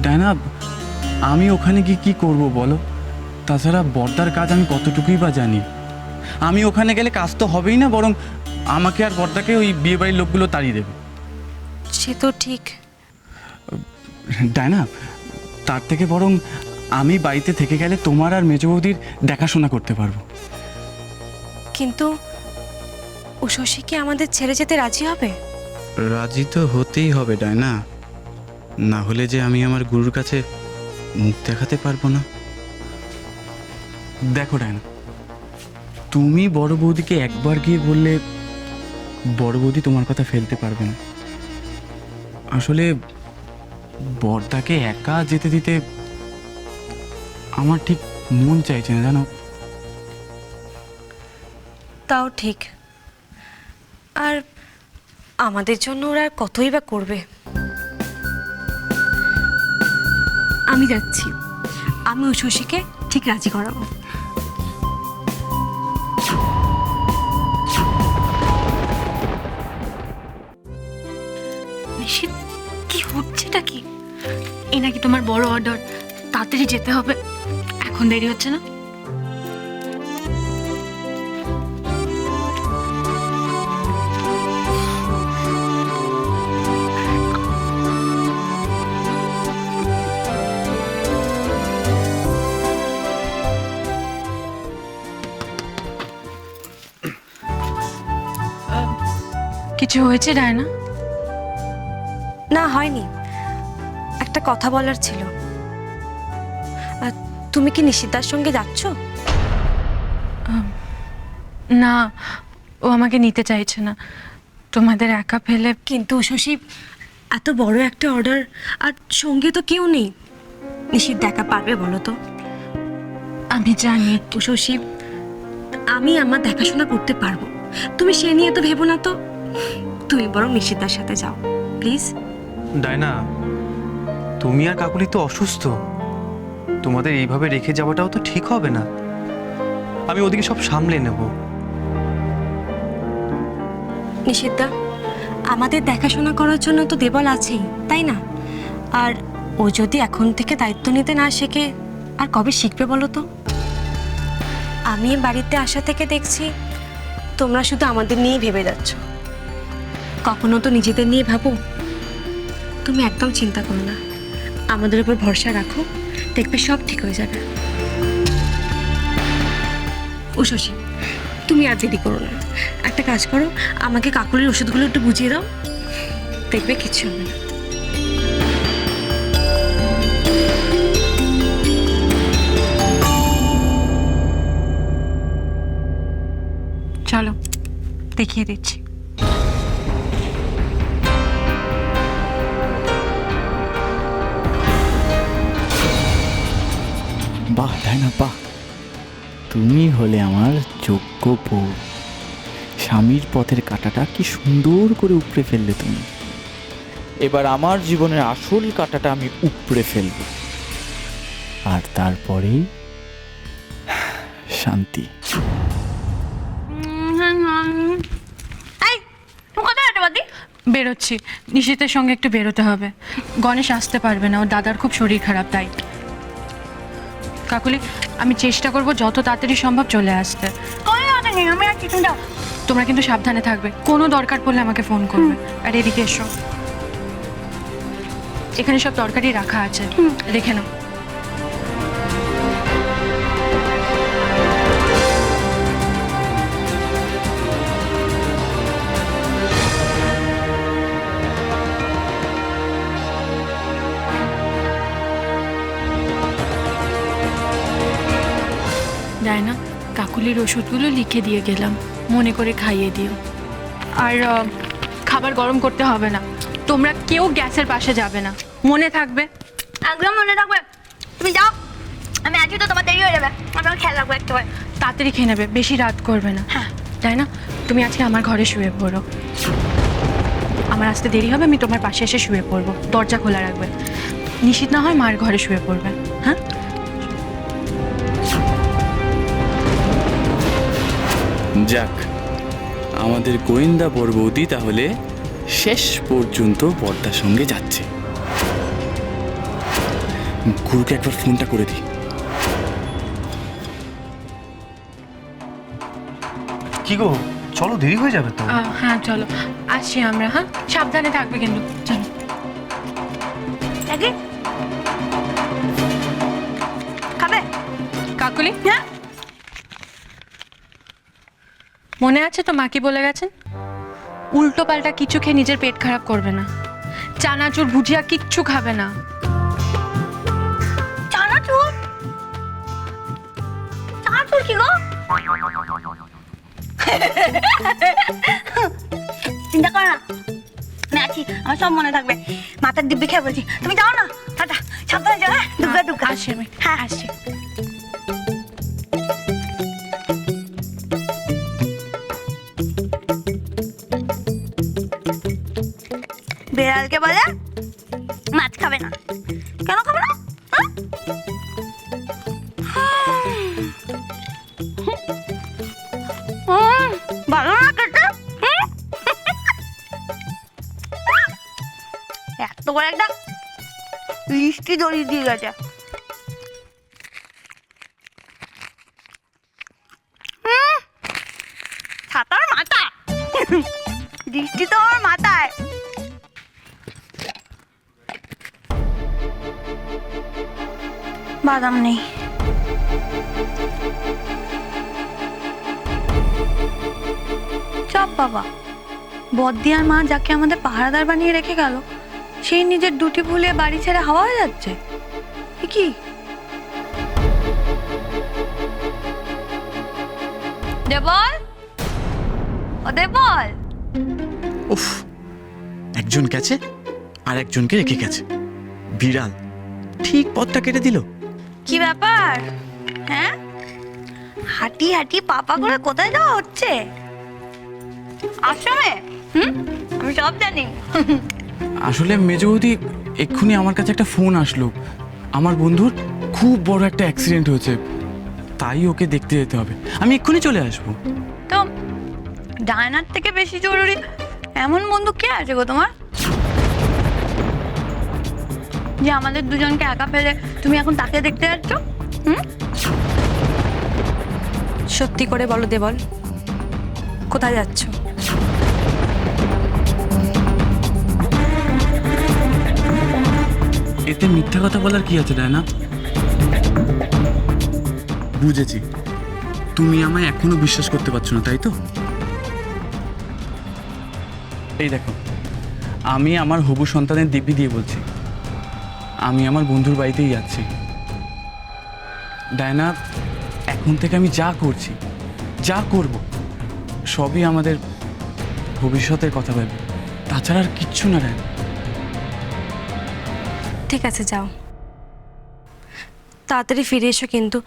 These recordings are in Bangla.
ডায়না, আমি ওখানে গিয়ে কী করবো বলো? তাছাড়া বর্দার কাজ আমি কতটুকুই বা জানি। আমি ওখানে গেলে কাজ তো হবেই না, বরং আমাকে আর বর্দাকে ওই বিয়েবাড়ির লোকগুলো তাড়িয়ে দেবে। সে তো ঠিক। ডায়না, তার থেকে বরং আমি বাড়িতে থেকে গেলে তোমার আর মেজ বৌদির দেখাশোনা করতে পারবো। কিন্তু উষসী কি আমাদের ছেড়ে যেতে রাজি হবে? রাজি তো হতেই হবে ডায়না, না হলে যে আমি আমার গুরুর কাছে মুখ দেখাতে পারবো না। দেখো ডায়না, তুমি বড় বৌদিকে একবার গিয়ে বললে বড় বৌদি তোমার কথা ফেলতে পারবে না। আসলে বড়দাকে একা যেতে দিতে আমার ঠিক মন চাইছে না, জানো। তাও ঠিক। আর আমাদের জন্য ওরা আর কতই বা করবে। আমি যাচ্ছি, আমি উষসীকে ঠিক রাজি করাবো। নিশিত, কি হচ্ছেটা কি? এ নাকি তোমার বড় অর্ডার, তাড়াতাড়ি যেতে হবে, এখন দেরি হচ্ছে না? কিছু হয়েছে ডায়না? না, হয়নি। একটা কথা বলার ছিল। তুমি কি নিশিতার সঙ্গে যাচ্ছ? না, ও আমাকে নিতে চাইছে না, তোমাদের একা ফেলে। কিন্তু উষসী, এত বড় একটা অর্ডার, আর সঙ্গে তো কেউ নেই। নিশিত দেখা পারবে বলো তো? আমি জানি। উষসী, আমি আমার দেখাশোনা করতে পারবো, তুমি সে নিয়ে তো ভেবো না তো। তুমি বরং নিশিতার সাথে যাও প্লিজ। ডায়না, তুমি আর কাকুলি তো অসুস্থ, তোমাদের এইভাবে রেখে যাওয়াটাও তো ঠিক হবে না। আমি ওদিকে সব সামলে নেব। নিশিতা, আমাদের দেখাশোনা করার জন্য তো দেবল আছেই, তাই না? আর ও যদি এখন থেকে দায়িত্ব নিতে না শেখে, আর কবে শিখবে বলো তো? আমি বাড়িতে আসা থেকে দেখছি তোমরা শুধু আমাদের নিয়েই ভেবে যাচ্ছ, কখনো তো নিজেদের নিয়ে ভাবো। তুমি একদম চিন্তা করো না, আমাদের উপর ভরসা রাখো, দেখবে সব ঠিক হয়ে যাবে। উষসী, তুমি আর দেরি করো না, একটা কাজ করো, আমাকে কাকুলির ওষুধগুলো একটু বুঝিয়ে দাও, দেখবে কিচ্ছু হবে না। চলো, দেখিয়ে দিচ্ছি। বাহ ডায়না, বাহ, তুমি হলে আমার যোগ্য বউ। স্বামীর পথের কাঁটাটা কি সুন্দর করে উপড়ে ফেললে তুমি। এবার আমার জীবনের আসল কাঁটাটা আমি উপড়ে ফেলব, আর তারপরেই শান্তি। বেরোচ্ছি, নিশিতের সঙ্গে একটু বেরোতে হবে। গণেশ আসতে পারবে না, ওর দাদার খুব শরীর খারাপ, তাই। কাকুলি, আমি চেষ্টা করব যত তাড়াতাড়ি সম্ভব চলে আসতে। তোমরা কিন্তু সাবধানে থাকবে, কোনো দরকার পড়লে আমাকে ফোন করবে। আর এদিকে এসো, এখানে সব তরকারি রাখা আছে, রেখে নাও। ডায়না, কাকুলির ওষুধগুলো লিখে দিয়ে গেলাম, মনে করে খাইয়ে দিও। আর খাবার গরম করতে হবে না, তোমরা কেউ গ্যাসের পাশে যাবে না, মনে থাকবে। একদম মনে রাখবে। তুমি যাও, আমি আজকে তো তোমার দেরি হয়ে যাবে, আপনার খেয়াল রাখবো একটু। তাড়াতাড়ি খেয়ে নেবে, বেশি রাত করবে না। হ্যাঁ। ডায়না, তুমি আজকে আমার ঘরে শুয়ে পড়ো, আমার আসতে দেরি হবে, আমি তোমার পাশে এসে শুয়ে পড়বো, দরজা খোলা রাখবে। নিশিত না হয় মার ঘরে শুয়ে পড়বে। হ্যাঁ, যাক, আমাদের গোয়েন্দা বড় বৌদি তাহলে শেষ পর্যন্ত বর্দার সঙ্গে যাচ্ছে। গুরুকে একবার ফোনটা করে দিই। কি গো, চলো, দেরি হয়ে যাবে তো। হ্যাঁ চলো, আসছি আমরা। হ্যাঁ, সাবধানে থাকবে কিন্তু। চলো। দেখি খাবে? কাকুলি, হ্যাঁ মনে আছে তো মা কি বলে গেছেন? উল্টো পাল্টা কিছু খেয়ে নিজের পেট খারাপ করবে না। চানাচুর ভুজিয়া কিচ্ছু খাবে না। চানাচুর? চানাচুর কি গো? চিন্তা করো না, আমি আছি, আমার সব মনে থাকবে। মাথার দিব্যি খেয়ে বলছি, তুমি যাও না। টাটা, সাবধানে যাও। হ্যাঁ, দুগ্গা দুগ্গা। আসছি আমি। হ্যাঁ আসছি। বিড়ালকে বলে মাছ খাবে না। কেন খাবে না? ভালো না খেতে? এত বড় একটা লিস্টি দড়ি দিয়ে গেছে। ছাতার মাথা, দৃষ্টি তো আমার মাথায়। বাদাম নেই। চাপ বাবা, বদ্দিয়ার মা যাকে আমাদের পাহারাদার বানিয়ে রেখে গেল, সেই নিজের দুটি ভুলে বাড়ি ছেড়ে হাওয়া হয়ে যাচ্ছে। এ কি? দেবল, ও দেবল। উফ, একজন গেছে আর একজনকে রেখে গেছে। বিড়াল ঠিক পথটা কেটে দিল। কি ব্যাপার? হ্যাঁ, হাঁটি হাঁটি পাপা করে কোথায় যাওয়া হচ্ছে? আশ্রমে? আমি সব জানি। আসলে মেজ বৌদি, এক্ষুনি আমার কাছে একটা ফোন আসলো। আমার বন্ধুর খুব বড় একটা অ্যাক্সিডেন্ট হয়েছে, তাই ওকে দেখতে যেতে হবে। আমি এক্ষুনি চলে আসবো। তো ডায়নার থেকে বেশি জরুরি এমন বন্ধু কে আছে গো তোমার, যে আমাদের দুজনকে একা ফেলে তুমি এখন তাকে দেখতে যাচ্ছ? সত্যি করে বলো দেবল, কোথায় যাচ্ছ? এতে মিথ্যা কথা বলার কি আছে ডায়না? বুঝেছি, তুমি আমায় এখনো বিশ্বাস করতে পারছো না, তাই তো? এই দেখো, আমি আমার হবু সন্তানের দিব্যি দিয়ে বলছি, আমি আমার বন্ধুর বাড়িতেই যাচ্ছি। ডায়না, এখন থেকে আমি যা করছি, যা করব, সবই আমাদের ভবিষ্যতের কথা ভেবে, তাছাড়া আর কিচ্ছু না ডায়না। ঠিক আছে, যাও, তাড়াতাড়ি ফিরে এসো। কিন্তু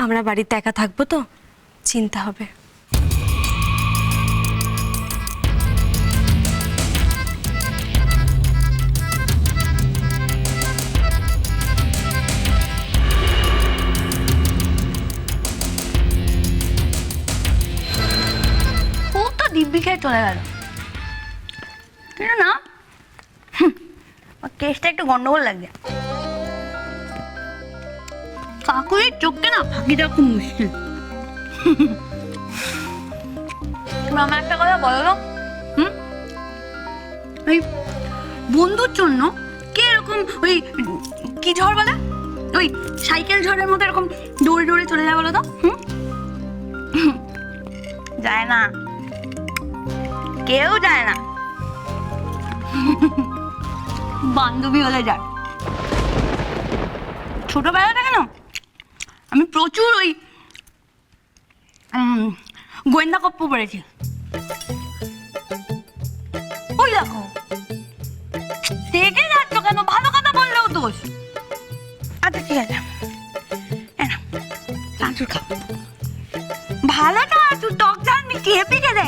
আমরা বাড়িতে একা থাকবো তো, চিন্তা হবে। খুব তো দিব্যি খেয়ে চলে গেল, কিন্তু না, কেসটা একটু গন্ডগোল লাগছে। কাকুরের চোখকে না ফাঁকি দেওয়া খুব মুশকিল। তুমি আমার একটা কথা বলো তো, ওই বন্ধুর জন্য কে এরকম ওই কি ঝড় বলে, ওই সাইকেল ঝড়ের মতো এরকম দৌড়ে দৌড়ে চলে যায় বলো তো? যায় না, কেউ যায় না। বান্ধবী হলে যায়। ছোটবেলা থেকে না আমি প্রচুর ওই গোয়েন্দা গপ্প পড়েছি। ওই দেখো, দেখে যাচ্ছ কেন? ভালো কথা বললেও দোষ। আচ্ছা ঠিক আছে, চানাচুর খাও। ভালো চানাচুর, টক ঝাল মিষ্টি হেপি খেতে।